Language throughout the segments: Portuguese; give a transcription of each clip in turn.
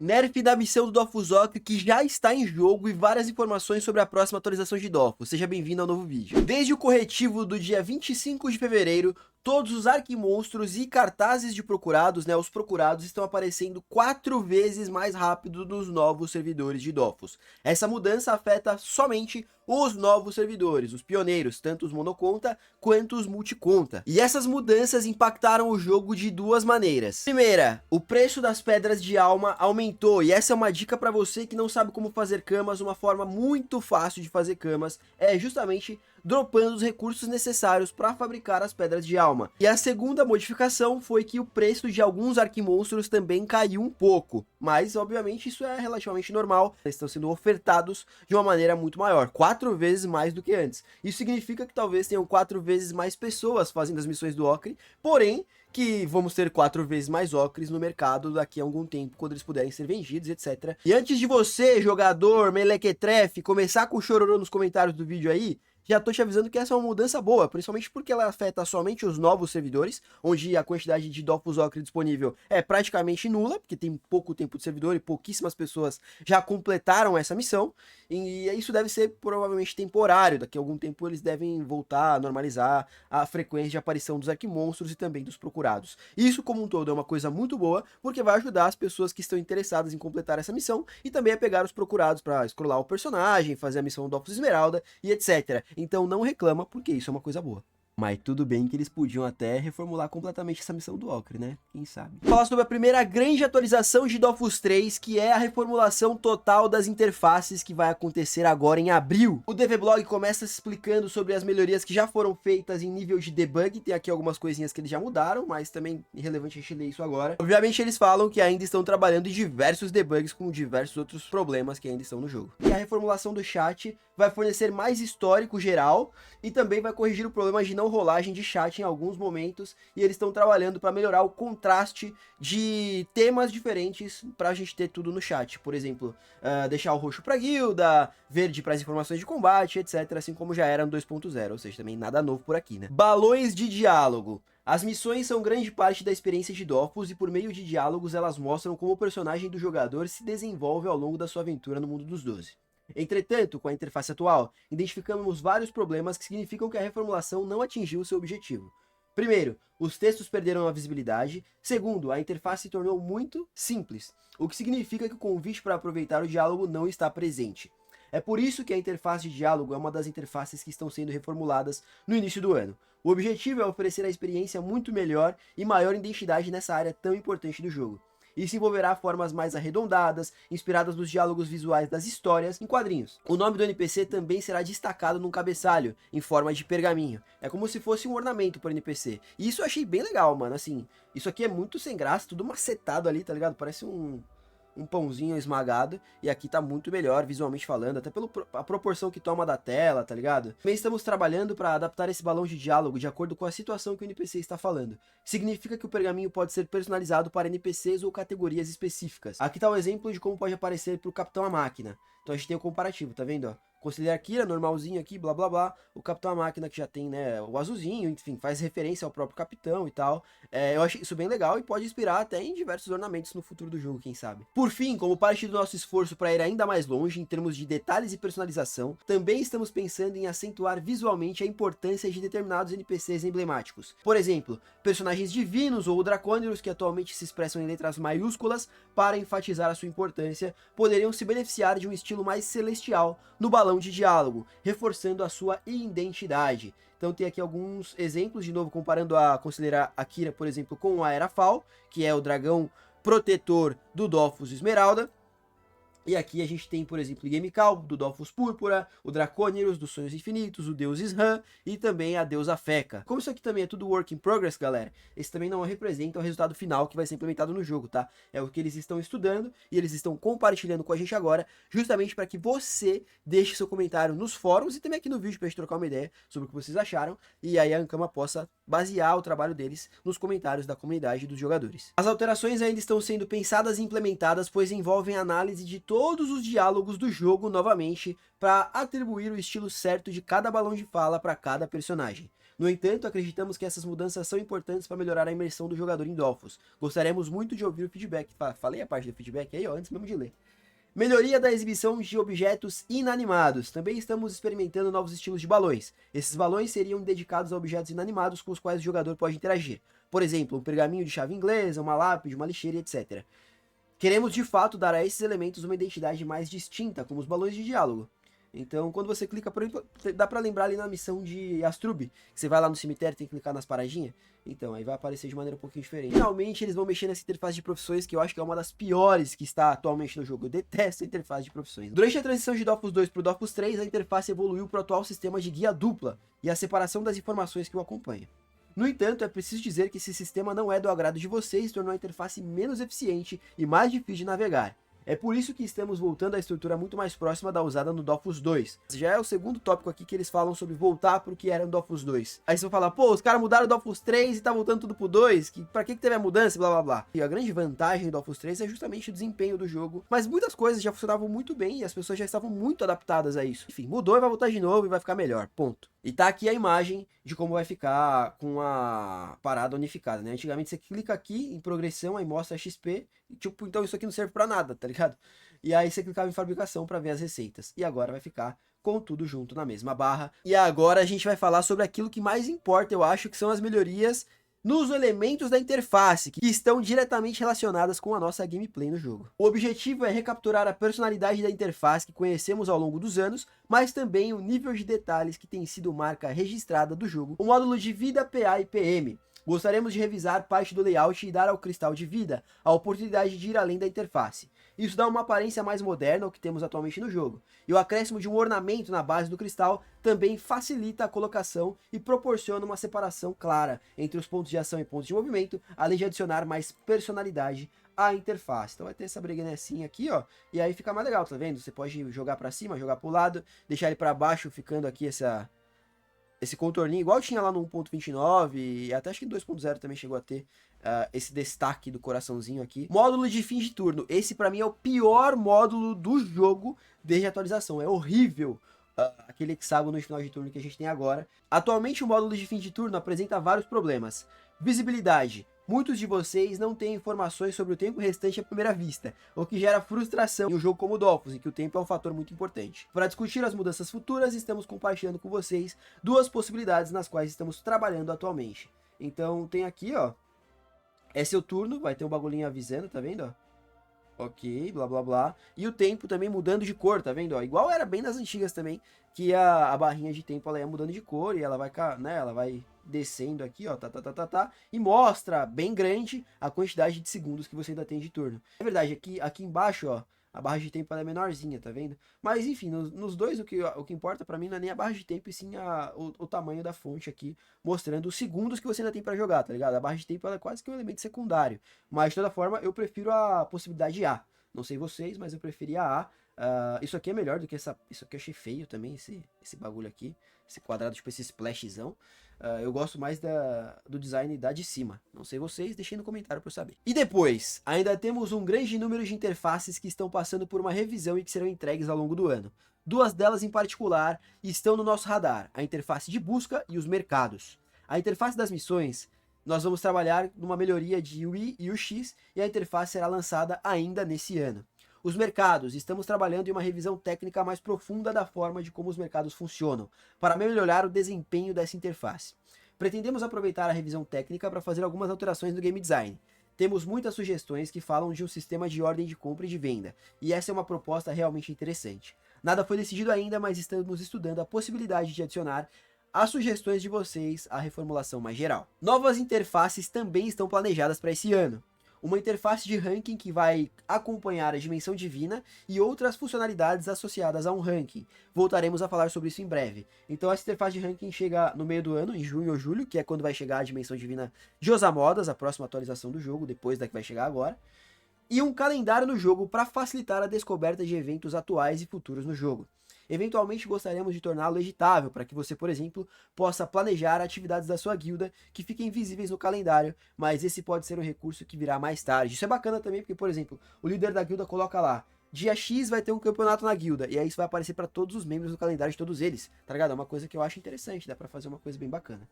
Nerf da missão do Dofus Ocre que já está em jogo e várias informações sobre a próxima atualização de Dofus. Seja bem-vindo ao novo vídeo. Desde o corretivo do dia 25 de fevereiro, todos os arquimonstros e cartazes de procurados, os procurados estão aparecendo 4 vezes mais rápido nos novos servidores de Dofus. Essa mudança afeta somente os novos servidores, os pioneiros, tanto os monoconta quanto os multiconta. E essas mudanças impactaram o jogo de duas maneiras. Primeira, o preço das pedras de alma aumentou, e essa é uma dica para você que não sabe como fazer camas. Uma forma muito fácil de fazer camas é justamente dropando os recursos necessários para fabricar as pedras de alma. E a segunda modificação foi que o preço de alguns arquimonstros também caiu um pouco, mas obviamente isso é relativamente normal, eles estão sendo ofertados de uma maneira muito maior, 4 vezes mais do que antes. Isso significa que talvez tenham 4 vezes mais pessoas fazendo as missões do Ocre, porém que vamos ter 4 vezes mais ocres no mercado daqui a algum tempo, quando eles puderem ser vendidos, etc. E antes de você, jogador melequetrefe, começar com o chororô nos comentários do vídeo aí, já tô te avisando que essa é uma mudança boa, principalmente porque ela afeta somente os novos servidores, onde a quantidade de Dofus Ocre disponível é praticamente nula, porque tem pouco tempo de servidor e pouquíssimas pessoas já completaram essa missão, e isso deve ser provavelmente temporário. Daqui a algum tempo eles devem voltar a normalizar a frequência de aparição dos arquimonstros e também dos procurados. Isso como um todo é uma coisa muito boa, porque vai ajudar as pessoas que estão interessadas em completar essa missão e também a pegar os procurados para scrollar o personagem, fazer a missão do Dofus Esmeralda e etc. Então não reclama, porque isso é uma coisa boa. Mas tudo bem que eles podiam até reformular completamente essa missão do Ocre, né? Quem sabe? Vou falar sobre a primeira grande atualização de Dofus 3, que é a reformulação total das interfaces que vai acontecer agora em abril. O DVblog começa se explicando sobre as melhorias que já foram feitas em nível de debug. Tem aqui algumas coisinhas que eles já mudaram, mas também é irrelevante a gente ler isso agora. Obviamente eles falam que ainda estão trabalhando em diversos debugs com diversos outros problemas que ainda estão no jogo. E a reformulação do chat vai fornecer mais histórico geral e também vai corrigir o problema de não rolagem de chat em alguns momentos, e eles estão trabalhando para melhorar o contraste de temas diferentes para a gente ter tudo no chat. Por exemplo, deixar o roxo para guilda, verde para as informações de combate, etc, assim como já era no 2.0, ou seja, também nada novo por aqui, né? Balões de diálogo. As missões são grande parte da experiência de Dofus, e por meio de diálogos elas mostram como o personagem do jogador se desenvolve ao longo da sua aventura no mundo dos 12. Entretanto, com a interface atual, identificamos vários problemas que significam que a reformulação não atingiu seu objetivo. Primeiro, os textos perderam a visibilidade. Segundo, a interface se tornou muito simples, o que significa que o convite para aproveitar o diálogo não está presente. É por isso que a interface de diálogo é uma das interfaces que estão sendo reformuladas no início do ano. O objetivo é oferecer a experiência muito melhor e maior identidade nessa área tão importante do jogo. Isso envolverá formas mais arredondadas, inspiradas nos diálogos visuais das histórias em quadrinhos. O nome do NPC também será destacado num cabeçalho, em forma de pergaminho. É como se fosse um ornamento para o NPC. E isso eu achei bem legal, mano. Assim, isso aqui é muito sem graça, tudo macetado ali, tá ligado? Parece um pãozinho esmagado, e aqui tá muito melhor visualmente falando, até pela proporção que toma da tela, tá ligado? Também estamos trabalhando para adaptar esse balão de diálogo de acordo com a situação que o NPC está falando. Significa que o pergaminho pode ser personalizado para NPCs ou categorias específicas. Aqui tá o exemplo de como pode aparecer para o Capitão a Máquina. Então a gente tem o comparativo, tá vendo, ó? Conselheiro Kira, normalzinho aqui, blá blá blá. O Capitão Máquina que já tem, né, o azulzinho, enfim, faz referência ao próprio Capitão e tal. Eu achei isso bem legal e pode inspirar até em diversos ornamentos no futuro do jogo, quem sabe. Por fim, como parte do nosso esforço para ir ainda mais longe em termos de detalhes e personalização, também estamos pensando em acentuar visualmente a importância de determinados NPCs emblemáticos. Por exemplo, personagens divinos ou dracônicos que atualmente se expressam em letras maiúsculas para enfatizar a sua importância, poderiam se beneficiar de um estilo mais celestial no balão de diálogo, reforçando a sua identidade. Então tem aqui alguns exemplos, de novo comparando a considerar a Kira, por exemplo, com a Erafal, que é o dragão protetor do Dofus Esmeralda. E aqui a gente tem, por exemplo, o Gamekal, do Dofus Púrpura, o Dracôniros, dos Sonhos Infinitos, o Deus Ishan e também a deusa Feca. Como isso aqui também é tudo work in progress, galera, esse também não representa o resultado final que vai ser implementado no jogo, tá? É o que eles estão estudando e eles estão compartilhando com a gente agora, justamente para que você deixe seu comentário nos fóruns e também aqui no vídeo pra gente trocar uma ideia sobre o que vocês acharam, e aí a Ankama possa basear o trabalho deles nos comentários da comunidade dos jogadores. As alterações ainda estão sendo pensadas e implementadas, pois envolvem análise de todos os diálogos do jogo novamente para atribuir o estilo certo de cada balão de fala para cada personagem. No entanto, acreditamos que essas mudanças são importantes para melhorar a imersão do jogador em Dofus. Gostaríamos muito de ouvir o feedback. Falei a parte do feedback aí, ó, antes mesmo de ler. Melhoria da exibição de objetos inanimados. Também estamos experimentando novos estilos de balões. Esses balões seriam dedicados a objetos inanimados com os quais o jogador pode interagir. Por exemplo, um pergaminho de chave inglesa, uma lápide, uma lixeira, etc. Queremos de fato dar a esses elementos uma identidade mais distinta, como os balões de diálogo. Então, quando você clica, por exemplo, dá pra lembrar ali na missão de Astrub, que você vai lá no cemitério e tem que clicar nas paradinhas. Então, aí vai aparecer de maneira um pouquinho diferente. Finalmente, eles vão mexer nessa interface de profissões, que eu acho que é uma das piores que está atualmente no jogo. Eu detesto a interface de profissões. Durante a transição de Dofus 2 pro Dofus 3, a interface evoluiu pro atual sistema de guia dupla e a separação das informações que o acompanham. No entanto, é preciso dizer que esse sistema não é do agrado de vocês e tornou a interface menos eficiente e mais difícil de navegar. É por isso que estamos voltando à estrutura muito mais próxima da usada no Dofus 2. Já é o segundo tópico aqui que eles falam sobre voltar pro que era no Dofus 2. Aí você vai falar, pô, os caras mudaram o Dofus 3 e tá voltando tudo pro 2, pra que teve a mudança, blá blá blá. E a grande vantagem do Dofus 3 é justamente o desempenho do jogo, mas muitas coisas já funcionavam muito bem e as pessoas já estavam muito adaptadas a isso. Enfim, mudou e vai voltar de novo e vai ficar melhor, ponto. E tá aqui a imagem de como vai ficar com a parada unificada, né? Antigamente você clica aqui em progressão, aí mostra XP, e, tipo, então isso aqui não serve pra nada, tá ligado? E aí você clicava em fabricação pra ver as receitas. E agora vai ficar com tudo junto na mesma barra. E agora a gente vai falar sobre aquilo que mais importa, eu acho, que são as melhorias nos elementos da interface, que estão diretamente relacionadas com a nossa gameplay no jogo. O objetivo é recapturar a personalidade da interface que conhecemos ao longo dos anos, mas também o nível de detalhes que tem sido marca registrada do jogo, o módulo de vida, PA e PM. Gostaríamos de revisar parte do layout e dar ao cristal de vida a oportunidade de ir além da interface. Isso dá uma aparência mais moderna ao que temos atualmente no jogo. E o acréscimo de um ornamento na base do cristal também facilita a colocação e proporciona uma separação clara entre os pontos de ação e pontos de movimento, além de adicionar mais personalidade à interface. Então vai ter essa breguenecinha aqui, ó, e aí fica mais legal, tá vendo? Você pode jogar pra cima, jogar pro lado, deixar ele pra baixo, ficando aqui esse contorninho, igual tinha lá no 1.29, e até acho que no 2.0 também chegou a ter esse destaque do coraçãozinho aqui. Módulo de fim de turno. Esse pra mim é o pior módulo do jogo desde a atualização. É horrível aquele hexágono no final de turno que a gente tem agora. Atualmente o módulo de fim de turno apresenta vários problemas. Visibilidade. Muitos de vocês não têm informações sobre o tempo restante à primeira vista, o que gera frustração em um jogo como Dofus, em que o tempo é um fator muito importante. Para discutir as mudanças futuras, estamos compartilhando com vocês duas possibilidades nas quais estamos trabalhando atualmente. Então tem aqui, ó, é seu turno, vai ter um bagulhinho avisando, tá vendo, ó? Ok, blá blá blá. E o tempo também mudando de cor, tá vendo? Ó, igual era bem nas antigas também, que a barrinha de tempo ela ia mudando de cor e ela vai, né, ela vai descendo aqui, ó, e mostra bem grande a quantidade de segundos que você ainda tem de turno. É verdade, aqui embaixo, ó, a barra de tempo ela é menorzinha, tá vendo? Mas enfim, nos dois o que importa pra mim não é nem a barra de tempo, e sim o tamanho da fonte aqui, mostrando os segundos que você ainda tem pra jogar, tá ligado? A barra de tempo ela é quase que um elemento secundário, mas de toda forma eu prefiro a possibilidade A. Não sei vocês, mas eu preferia a A. Isso aqui é melhor do que isso aqui eu achei feio também, esse bagulho aqui, esse quadrado, tipo esse splashzão. Eu gosto mais do design da de cima. Não sei vocês, deixem no comentário para eu saber. E depois, ainda temos um grande número de interfaces que estão passando por uma revisão e que serão entregues ao longo do ano. Duas delas em particular estão no nosso radar, a interface de busca e os mercados. A interface das missões, nós vamos trabalhar numa melhoria de UI e UX e a interface será lançada ainda nesse ano. Os mercados, estamos trabalhando em uma revisão técnica mais profunda da forma de como os mercados funcionam, para melhorar o desempenho dessa interface. Pretendemos aproveitar a revisão técnica para fazer algumas alterações no game design. Temos muitas sugestões que falam de um sistema de ordem de compra e de venda, e essa é uma proposta realmente interessante. Nada foi decidido ainda, mas estamos estudando a possibilidade de adicionar as sugestões de vocês à reformulação mais geral. Novas interfaces também estão planejadas para esse ano. Uma interface de ranking que vai acompanhar a dimensão divina e outras funcionalidades associadas a um ranking. Voltaremos a falar sobre isso em breve. Então essa interface de ranking chega no meio do ano, em junho ou julho, que é quando vai chegar a dimensão divina de Osamodas, a próxima atualização do jogo, depois da que vai chegar agora. E um calendário no jogo para facilitar a descoberta de eventos atuais e futuros no jogo. Eventualmente gostaríamos de torná-lo editável, para que você, por exemplo, possa planejar atividades da sua guilda que fiquem visíveis no calendário, mas esse pode ser um recurso que virá mais tarde. Isso é bacana também porque, por exemplo, o líder da guilda coloca lá, dia X vai ter um campeonato na guilda, e aí isso vai aparecer para todos os membros do calendário de todos eles, tá ligado? É uma coisa que eu acho interessante, dá pra fazer uma coisa bem bacana.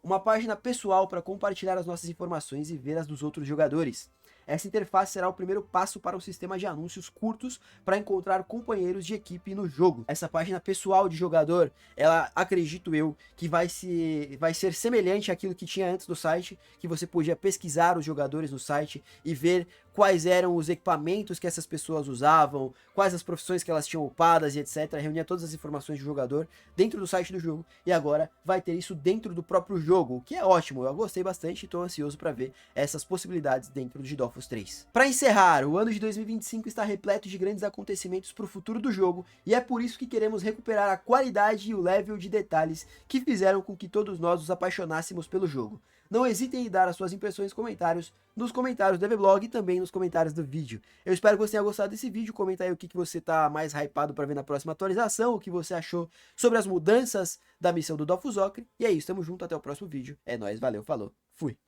Uma página pessoal para compartilhar as nossas informações e ver as dos outros jogadores. Essa interface será o primeiro passo para um sistema de anúncios curtos para encontrar companheiros de equipe no jogo. Essa página pessoal de jogador, ela, acredito eu, que vai ser semelhante àquilo que tinha antes do site, que você podia pesquisar os jogadores no site e ver quais eram os equipamentos que essas pessoas usavam, quais as profissões que elas tinham upadas e etc. Reunia todas as informações do jogador dentro do site do jogo, e agora vai ter isso dentro do próprio jogo, o que é ótimo. Eu gostei bastante e estou ansioso para ver essas possibilidades dentro de Dofus 3. Para encerrar, o ano de 2025 está repleto de grandes acontecimentos para o futuro do jogo, e é por isso que queremos recuperar a qualidade e o level de detalhes que fizeram com que todos nós nos apaixonássemos pelo jogo. Não hesitem em dar as suas impressões e comentários nos comentários do EVblog e também nos comentários do vídeo. Eu espero que você tenha gostado desse vídeo. Comenta aí o que você tá mais hypado para ver na próxima atualização, o que você achou sobre as mudanças da missão do Dofus Ocre. E é isso, tamo junto, até o próximo vídeo. É nóis, valeu, falou, fui!